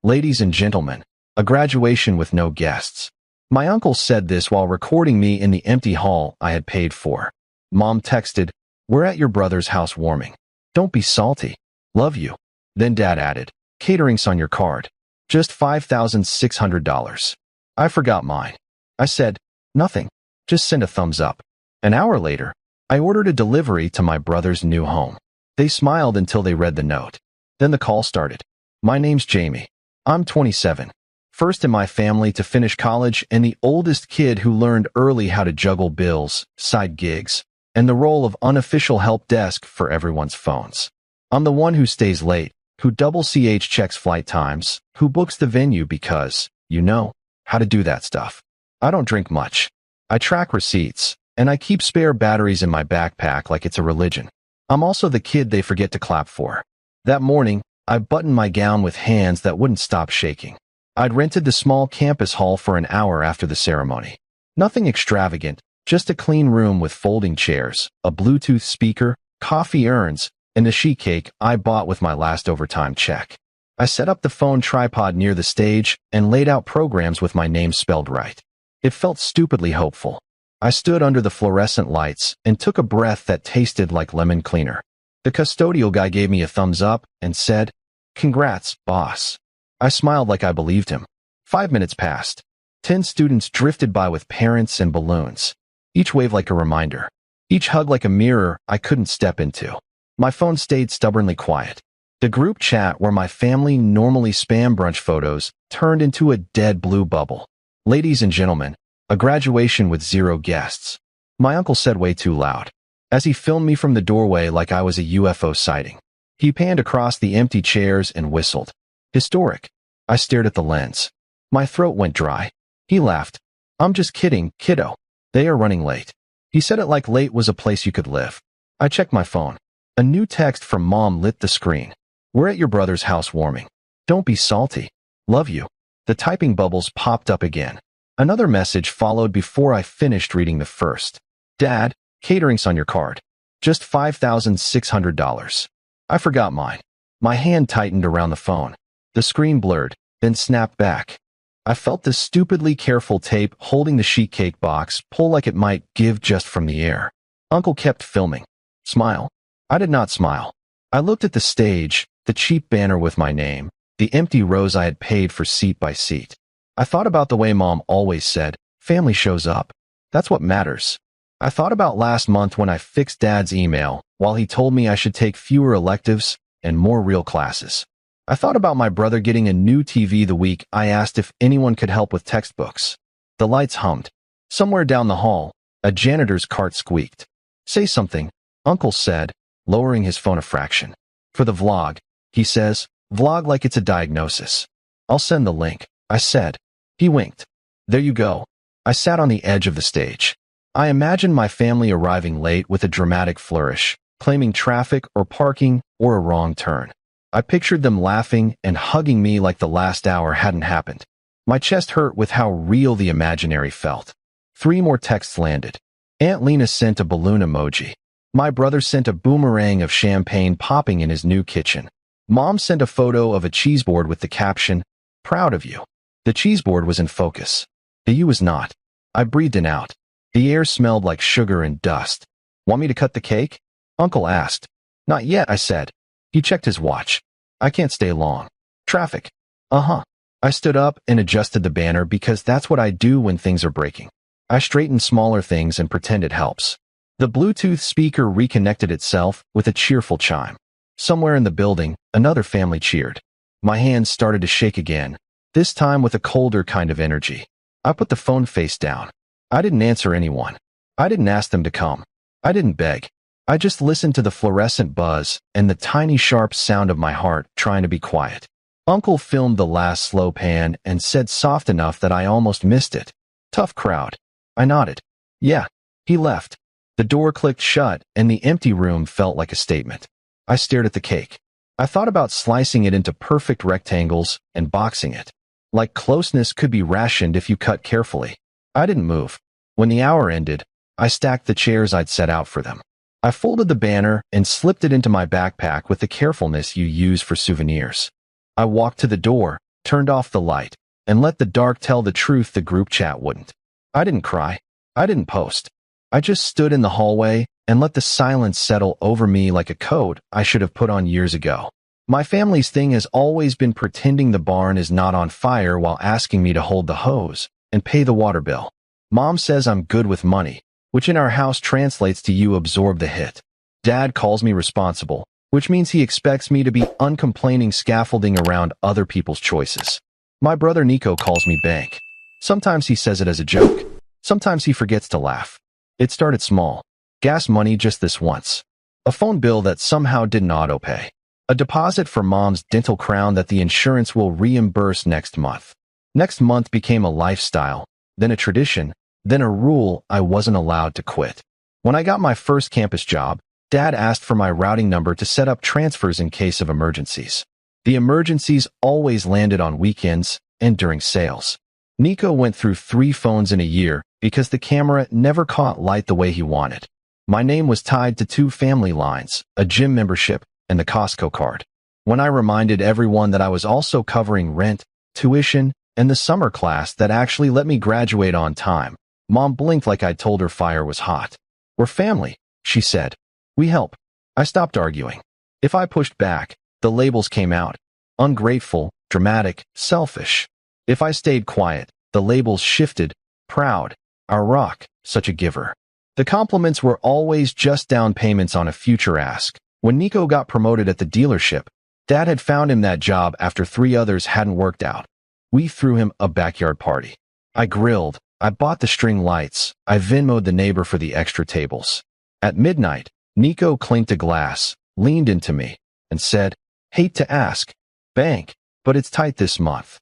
Ladies and gentlemen, a graduation with no guests. My uncle said this while recording me in the empty hall I had paid for. Mom texted, "We're at your brother's housewarming. Don't be salty. Love you." Then Dad added, "Catering's on your card. Just $5,600. I forgot mine. I said, "Nothing. Just send a thumbs up." An hour later, I ordered a delivery to my brother's new home. They smiled until they read the note. Then the call started. "My name's Jamie. I'm 27. First in my family to finish college and the oldest kid who learned early how to juggle bills, side gigs, and the role of unofficial help desk for everyone's phones. I'm the one who stays late, who double CH checks flight times, who books the venue because, you know, how to do that stuff. I don't drink much. I track receipts, and I keep spare batteries in my backpack like it's a religion. I'm also the kid they forget to clap for." That morning, I buttoned my gown with hands that wouldn't stop shaking. I'd rented the small campus hall for an hour after the ceremony. Nothing extravagant, just a clean room with folding chairs, a Bluetooth speaker, coffee urns, and a sheet cake I bought with my last overtime check. I set up the phone tripod near the stage and laid out programs with my name spelled right. It felt stupidly hopeful. I stood under the fluorescent lights and took a breath that tasted like lemon cleaner. The custodial guy gave me a thumbs up and said, "Congrats, boss." I smiled like I believed him. 5 minutes passed. 10 students drifted by with parents and balloons. Each wave like a reminder. Each hug like a mirror I couldn't step into. My phone stayed stubbornly quiet. The group chat where my family normally spam brunch photos turned into a dead blue bubble. "Ladies and gentlemen, a graduation with 0 guests." My uncle said way too loud, as he filmed me from the doorway like I was a UFO sighting. He panned across the empty chairs and whistled. "Historic." I stared at the lens. My throat went dry. He laughed. "I'm just kidding, kiddo. They are running late." He said it like late was a place you could live. I checked my phone. A new text from Mom lit the screen. "We're at your brother's housewarming. Don't be salty. Love you." The typing bubbles popped up again. Another message followed before I finished reading the first. "Dad, catering's on your card. Just $5,600. I forgot mine." My hand tightened around the phone. The screen blurred, then snapped back. I felt the stupidly careful tape holding the sheet cake box pull like it might give just from the air. Uncle kept filming. "Smile." I did not smile. I looked at the stage, the cheap banner with my name, the empty rows I had paid for seat by seat. I thought about the way Mom always said, "Family shows up. That's what matters." I thought about last month when I fixed Dad's email while he told me I should take fewer electives and more real classes. I thought about my brother getting a new TV the week I asked if anyone could help with textbooks. The lights hummed. Somewhere down the hall, a janitor's cart squeaked. "Say something," Uncle said, lowering his phone a fraction. "For the vlog," he says, "vlog like it's a diagnosis." "I'll send the link," I said. He winked. "There you go." I sat on the edge of the stage. I imagined my family arriving late with a dramatic flourish, claiming traffic or parking or a wrong turn. I pictured them laughing and hugging me like the last hour hadn't happened. My chest hurt with how real the imaginary felt. 3 more texts landed. Aunt Lena sent a balloon emoji. My brother sent a boomerang of champagne popping in his new kitchen. Mom sent a photo of a cheese board with the caption, "Proud of you." The cheese board was in focus. The U was not. I breathed in out. The air smelled like sugar and dust. "Want me to cut the cake?" Uncle asked. "Not yet," I said. He checked his watch. "I can't stay long. Traffic." "Uh-huh." I stood up and adjusted the banner because that's what I do when things are breaking. I straighten smaller things and pretend it helps. The Bluetooth speaker reconnected itself with a cheerful chime. Somewhere in the building, another family cheered. My hands started to shake again, this time with a colder kind of energy. I put the phone face down. I didn't answer anyone. I didn't ask them to come. I didn't beg. I just listened to the fluorescent buzz and the tiny sharp sound of my heart trying to be quiet. Uncle filmed the last slow pan and said soft enough that I almost missed it. "Tough crowd." I nodded. "Yeah." He left. The door clicked shut and the empty room felt like a statement. I stared at the cake. I thought about slicing it into perfect rectangles and boxing it. Like closeness could be rationed if you cut carefully. I didn't move. When the hour ended, I stacked the chairs I'd set out for them. I folded the banner and slipped it into my backpack with the carefulness you use for souvenirs. I walked to the door, turned off the light, and let the dark tell the truth the group chat wouldn't. I didn't cry. I didn't post. I just stood in the hallway and let the silence settle over me like a coat I should have put on years ago. My family's thing has always been pretending the barn is not on fire while asking me to hold the hose and pay the water bill. Mom says I'm good with money, which in our house translates to you absorb the hit. Dad calls me responsible, which means he expects me to be uncomplaining scaffolding around other people's choices. My brother Nico calls me bank. Sometimes he says it as a joke. Sometimes he forgets to laugh. It started small. Gas money just this once. A phone bill that somehow didn't auto-pay. A deposit for Mom's dental crown that the insurance will reimburse next month. Next month became a lifestyle, then a tradition, then a rule I wasn't allowed to quit. When I got my first campus job, Dad asked for my routing number to set up transfers in case of emergencies. The emergencies always landed on weekends and during sales. Nico went through 3 phones in a year because the camera never caught light the way he wanted. My name was tied to 2 family lines, a gym membership, and the Costco card. When I reminded everyone that I was also covering rent, tuition, and the summer class that actually let me graduate on time, Mom blinked like I'd told her fire was hot. We're family, she said. We help. I stopped arguing. If I pushed back, the labels came out. Ungrateful, dramatic, selfish. If I stayed quiet, the labels shifted. Proud, our rock, such a giver. The compliments were always just down payments on a future ask. When Nico got promoted at the dealership, Dad had found him that job after 3 others hadn't worked out. We threw him a backyard party. I grilled, I bought the string lights, I Venmo'd the neighbor for the extra tables. At midnight, Nico clinked a glass, leaned into me, and said, "Hate to ask, bank, but it's tight this month."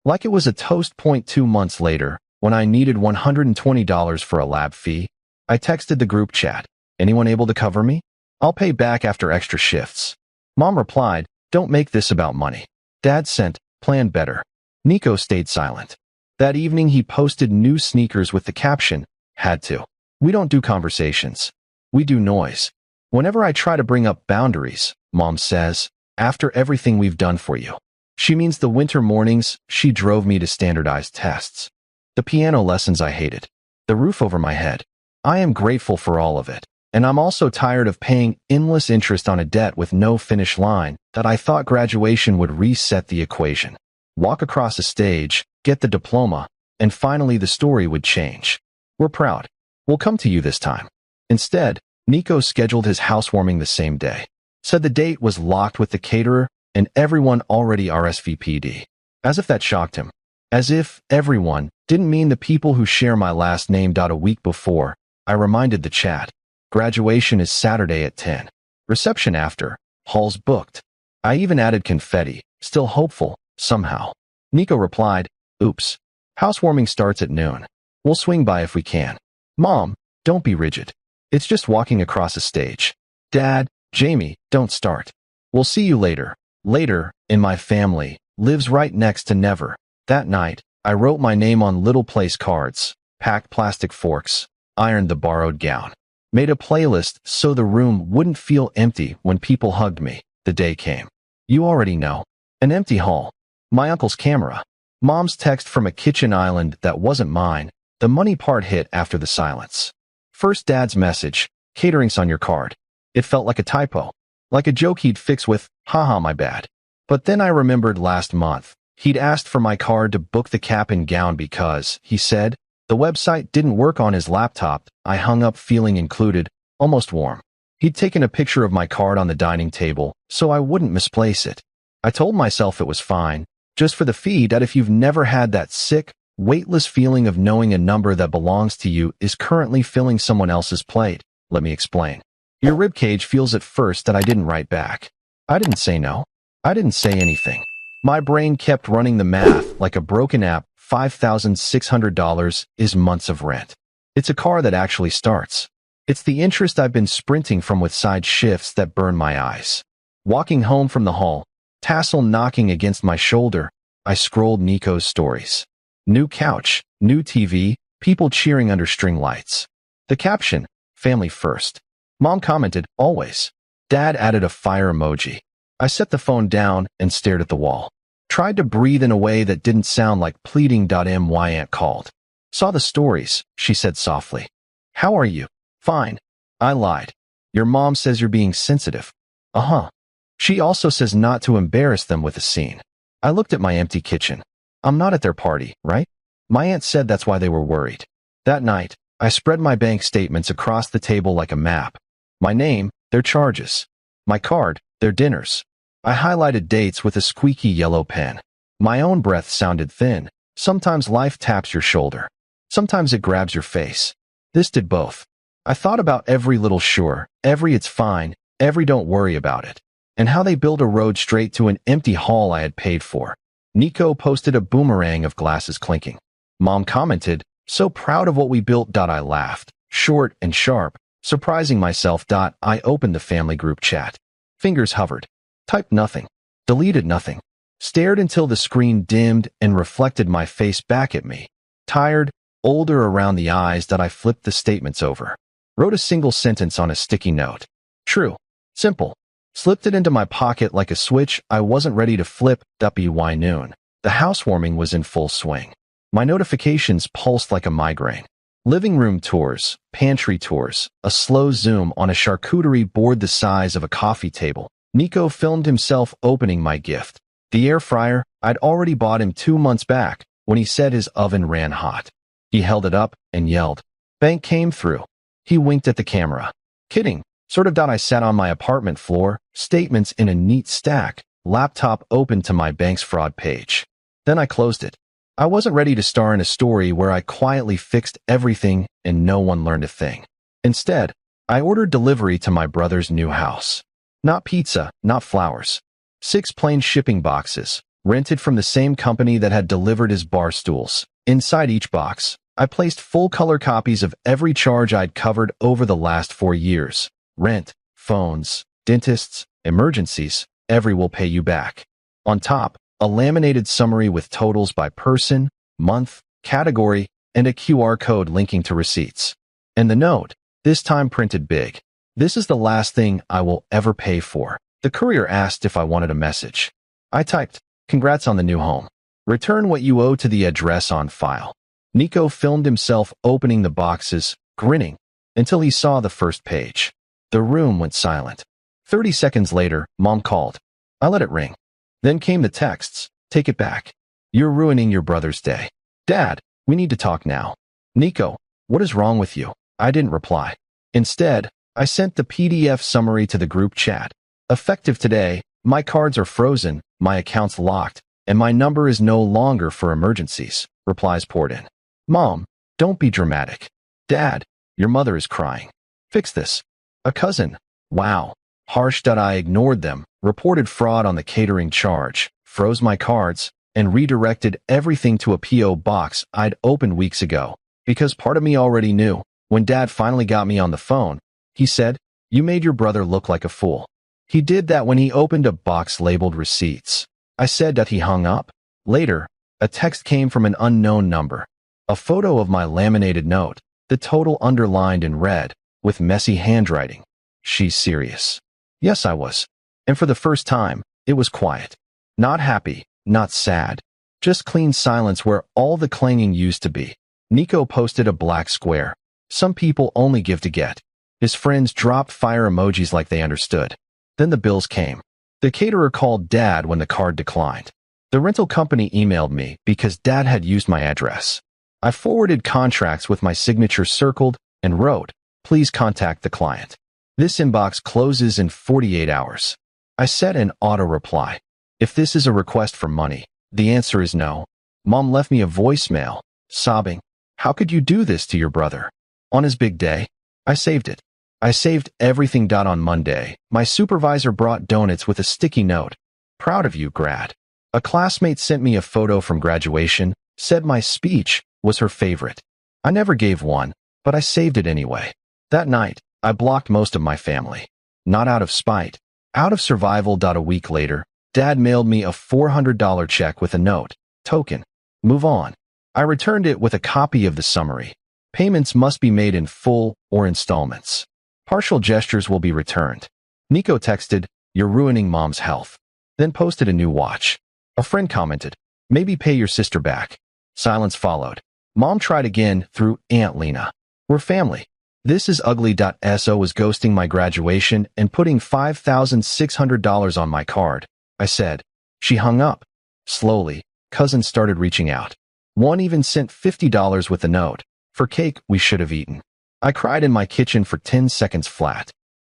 Like it was a toast. 2 months later, when I needed $120 for a lab fee, I texted the group chat, "Anyone able to cover me? I'll pay back after extra shifts." Mom replied, "Don't make this about money." Dad sent, "Plan better." Nico stayed silent. That evening he posted new sneakers with the caption, "Had to." We don't do conversations. We do noise. Whenever I try to bring up boundaries, Mom says, "After everything we've done for you." She means the winter mornings she drove me to standardized tests. The piano lessons I hated. The roof over my head. I am grateful for all of it. And I'm also tired of paying endless interest on a debt with no finish line that I thought graduation would reset the equation. Walk across a stage, get the diploma, and finally the story would change. We're proud. We'll come to you this time. Instead, Nico scheduled his housewarming the same day. Said the date was locked with the caterer and everyone already RSVP'd. As if that shocked him. As if everyone didn't mean the people who share my last name. A week before, I reminded the chat. Graduation is Saturday at 10. Reception after. Hall's booked. I even added confetti, still hopeful, somehow. Nico replied, "Oops. Housewarming starts at noon. We'll swing by if we can." Mom, don't be rigid. It's just walking across a stage. Dad, Jamie, don't start. We'll see you later. Later, in my family, lives right next to never. That night, I wrote my name on little place cards, packed plastic forks, ironed the borrowed gown. Made a playlist so the room wouldn't feel empty when people hugged me. The day came. You already know. An empty hall. My uncle's camera. Mom's text from a kitchen island that wasn't mine. The money part hit after the silence. First Dad's message, "Catering's on your card." It felt like a typo. Like a joke he'd fix with, "Haha, my bad." But then I remembered last month. He'd asked for my card to book the cap and gown because, he said, the website didn't work on his laptop. I hung up feeling included, almost warm. He'd taken a picture of my card on the dining table, so I wouldn't misplace it. I told myself it was fine, just for the feed. That if you've never had that sick, weightless feeling of knowing a number that belongs to you is currently filling someone else's plate, let me explain. Your ribcage feels at first that I didn't write back. I didn't say no. I didn't say anything. My brain kept running the math like a broken app. $5,600 is months of rent. It's a car that actually starts. It's the interest I've been sprinting from with side shifts that burn my eyes. Walking home from the hall, tassel knocking against my shoulder, I scrolled Nico's stories. New couch, new TV, people cheering under string lights. The caption, "Family first." Mom commented, "Always." Dad added a fire emoji. I set the phone down and stared at the wall. Tried to breathe in a way that didn't sound like pleading. My aunt called. Saw the stories, she said softly. How are you? Fine. I lied. Your mom says you're being sensitive. Uh-huh. She also says not to embarrass them with a scene. I looked at my empty kitchen. I'm not at their party, right? My aunt said that's why they were worried. That night, I spread my bank statements across the table like a map. My name, their charges. My card, their dinners. I highlighted dates with a squeaky yellow pen. My own breath sounded thin. Sometimes life taps your shoulder. Sometimes it grabs your face. This did both. I thought about every little sure, every it's fine, every don't worry about it, and how they built a road straight to an empty hall I had paid for. Nico posted a boomerang of glasses clinking. Mom commented, so proud of what we built. I laughed, short and sharp, surprising myself. I opened the family group chat. Fingers hovered. Typed nothing. Deleted nothing. Stared until the screen dimmed and reflected my face back at me. Tired, older around the eyes. I flipped the statements over. Wrote a single sentence on a sticky note. True. Simple. Slipped it into my pocket like a switch I wasn't ready to flip. By noon, the housewarming was in full swing. My notifications pulsed like a migraine. Living room tours, pantry tours, a slow zoom on a charcuterie board the size of a coffee table. Nico filmed himself opening my gift. The air fryer I'd already bought him 2 months back when he said his oven ran hot. He held it up and yelled. Bank came through. He winked at the camera. Kidding. Sort of. I sat on my apartment floor, statements in a neat stack, laptop open to my bank's fraud page. Then I closed it. I wasn't ready to star in a story where I quietly fixed everything and no one learned a thing. Instead, I ordered delivery to my brother's new house. Not pizza, not flowers. 6 plain shipping boxes, rented from the same company that had delivered his bar stools. Inside each box, I placed full-color copies of every charge I'd covered over the last 4 years. Rent, phones, dentists, emergencies, every will pay you back. On top, a laminated summary with totals by person, month, category, and a QR code linking to receipts. And the note, this time printed big. This is the last thing I will ever pay for. The courier asked if I wanted a message. I typed, congrats on the new home. Return what you owe to the address on file. Nico filmed himself opening the boxes, grinning, until he saw the first page. The room went silent. 30 seconds later, Mom called. I let it ring. Then came the texts. Take it back. You're ruining your brother's day. Dad, we need to talk now. Nico, what is wrong with you? I didn't reply. Instead, I sent the PDF summary to the group chat. Effective today, my cards are frozen, my account's locked, and my number is no longer for emergencies. Replies poured in. Mom, don't be dramatic. Dad, your mother is crying. Fix this. A cousin. Wow. Harsh. I ignored them, reported fraud on the catering charge, froze my cards, and redirected everything to a P.O. box I'd opened weeks ago. Because part of me already knew. When Dad finally got me on the phone, he said, you made your brother look like a fool. He did that when he opened a box labeled receipts. I said that he hung up. Later, a text came from an unknown number. A photo of my laminated note, the total underlined in red, with messy handwriting. She's serious. Yes, I was. And for the first time, it was quiet. Not happy, not sad. Just clean silence where all the clanging used to be. Nico posted a black square. Some people only give to get. His friends dropped fire emojis like they understood. Then the bills came. The caterer called Dad when the card declined. The rental company emailed me because Dad had used my address. I forwarded contracts with my signature circled and wrote, please contact the client. This inbox closes in 48 hours. I set an auto reply. If this is a request for money, the answer is no. Mom left me a voicemail, sobbing. How could you do this to your brother? On his big day, I saved it. I saved everything. On Monday, my supervisor brought donuts with a sticky note. Proud of you, grad. A classmate sent me a photo from graduation, said my speech was her favorite. I never gave one, but I saved it anyway. That night, I blocked most of my family. Not out of spite, out of survival. A week later, Dad mailed me a $400 check with a note. Token. Move on. I returned it with a copy of the summary. Payments must be made in full or installments. Partial gestures will be returned. Nico texted, you're ruining Mom's health. Then posted a new watch. A friend commented, maybe pay your sister back. Silence followed. Mom tried again through Aunt Lena. We're family. This is ugly.so was ghosting my graduation and putting $5,600 on my card. I said. She hung up. Slowly, cousins started reaching out. One even sent $50 with a note. For cake we should have eaten. I cried in my kitchen for 10 seconds flat.